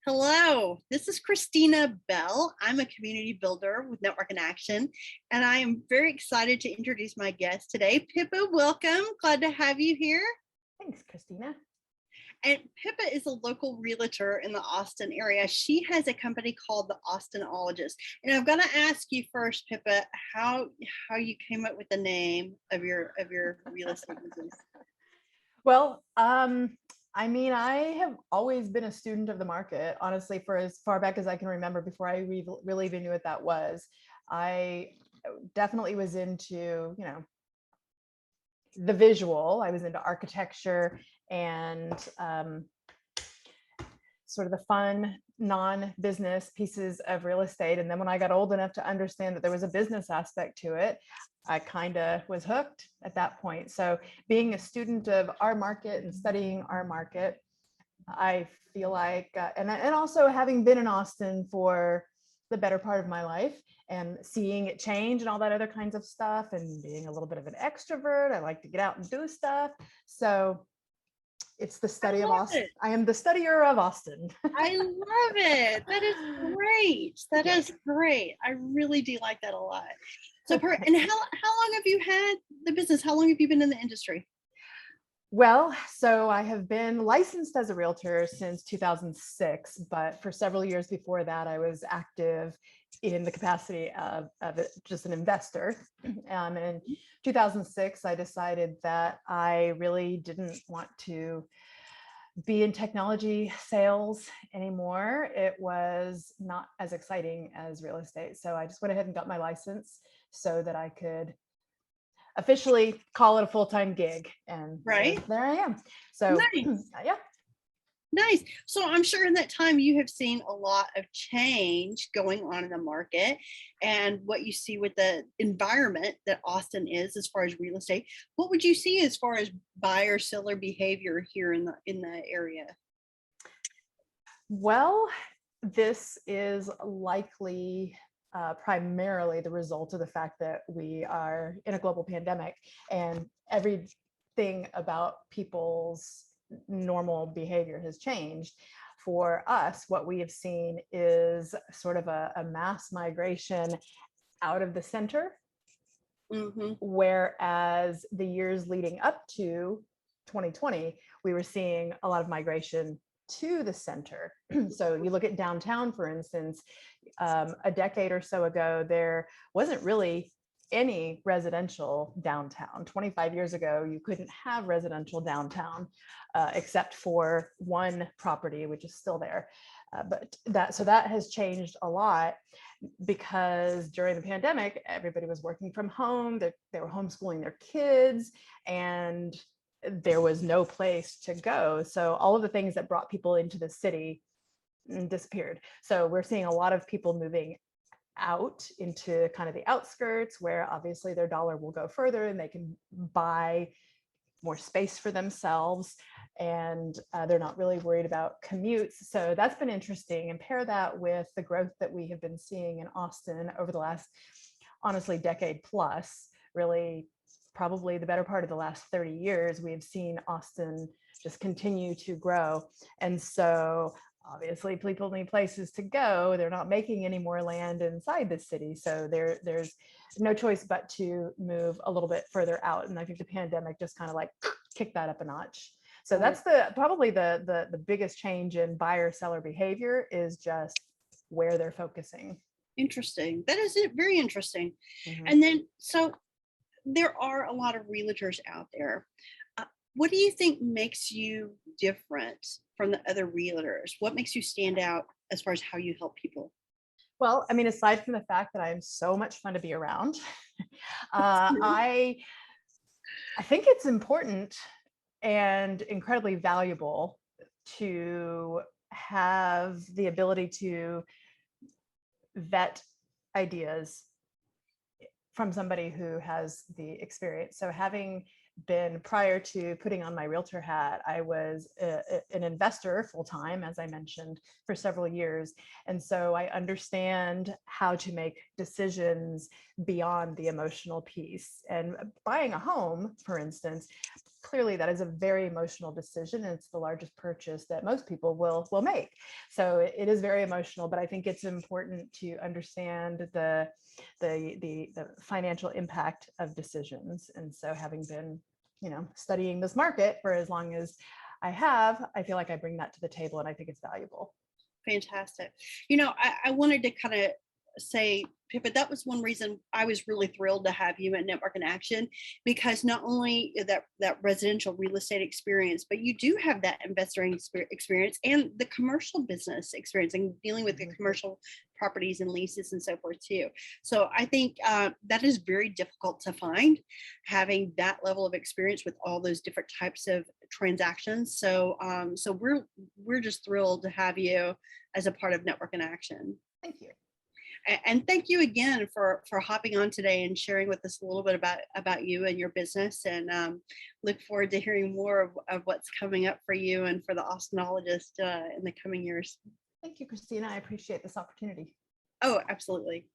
Hello, this is Christina Bell. I'm a community builder with Network in Action, and I am very excited to introduce my guest today. Pippa, welcome. Glad to have you here. Thanks, Christina. And Pippa is a local realtor in the Austin area. She has a company called the Austinologist. And I've got to ask you first, Pippa, how you came up with the name of your real estate business. Well, I have always been a student of the market, honestly, for as far back as I can remember before I really even knew what that was. I definitely was into, the visual. I was into architecture and sort of the fun non-business pieces of real estate. And then when I got old enough to understand that there was a business aspect to it, I kind of was hooked at that point. So being a student of our market and studying our market, I feel like, and also having been in Austin for the better part of my life and seeing it change and all that other kinds of stuff, and being a little bit of an extrovert, I like to get out and do stuff. So it's the study of Austin. I am the studier of Austin. I love it. That is great. That is great. I really do like that a lot. So, and how long have you had the business? How long have you been in the industry? Well, so I have been licensed as a realtor since 2006, but for several years before that, I was active in the capacity of just an investor. In 2006, I decided that I really didn't want to be in technology sales anymore. It was not as exciting as real estate. So I just went ahead and got my license so that I could officially call it a full-time gig, and there I am. So nice. Yeah. Nice. So I'm sure in that time you have seen a lot of change going on in the market and what you see with the environment that Austin is as far as real estate. What would you see as far as buyer seller behavior here in the area? Well, this is likely primarily the result of the fact that we are in a global pandemic, and everything about people's normal behavior has changed. For us, what we have seen is sort of a mass migration out of the center, whereas the years leading up to 2020, we were seeing a lot of migration to the center. So you look at downtown, for instance, a decade or so ago, there wasn't really any residential downtown. 25 years ago, you couldn't have residential downtown except for one property, which is still there. But that has changed a lot, because during the pandemic, everybody was working from home. They were homeschooling their kids, and there was no place to go. So all of the things that brought people into the city disappeared. So we're seeing a lot of people moving out into kind of the outskirts, where obviously their dollar will go further and they can buy more space for themselves, and they're not really worried about commutes. So that's been interesting. And pair that with the growth that we have been seeing in Austin over the last, honestly, decade plus, really probably the better part of the last 30 years, we have seen Austin just continue to grow. And so obviously people need places to go. They're not making any more land inside the city. So there's no choice but to move a little bit further out. And I think the pandemic just kind of like kicked that up a notch. So that's probably the biggest change in buyer seller behavior, is just where they're focusing. Interesting. That is very interesting. And then, so there are a lot of realtors out there. What do you think makes you different from the other realtors? What makes you stand out as far as how you help people? Well, I mean, aside from the fact that I'm so much fun to be around, I think it's important and incredibly valuable to have the ability to vet ideas from somebody who has the experience. So having been, prior to putting on my realtor hat, I was an investor full time, as I mentioned, for several years. And so I understand how to make decisions beyond the emotional piece. And buying a home, for instance, clearly that is a very emotional decision, and it's the largest purchase that most people will make. So it is very emotional, but I think it's important to understand the financial impact of decisions. And so, having been, studying this market for as long as I have, I feel like I bring that to the table, and I think it's valuable. Fantastic. I wanted to kind of say, Pippa, that was one reason I was really thrilled to have you at Network in Action, because not only that residential real estate experience, but you do have that investing experience and the commercial business experience and dealing with the commercial properties and leases and so forth too. So I think that is very difficult to find, having that level of experience with all those different types of transactions. So we're just thrilled to have you as a part of Network in Action. Thank you. And thank you again for hopping on today and sharing with us a little bit about you and your business, and look forward to hearing more of what's coming up for you and for the Austinologist in the coming years. Thank you, Christina. I appreciate this opportunity. Oh, absolutely.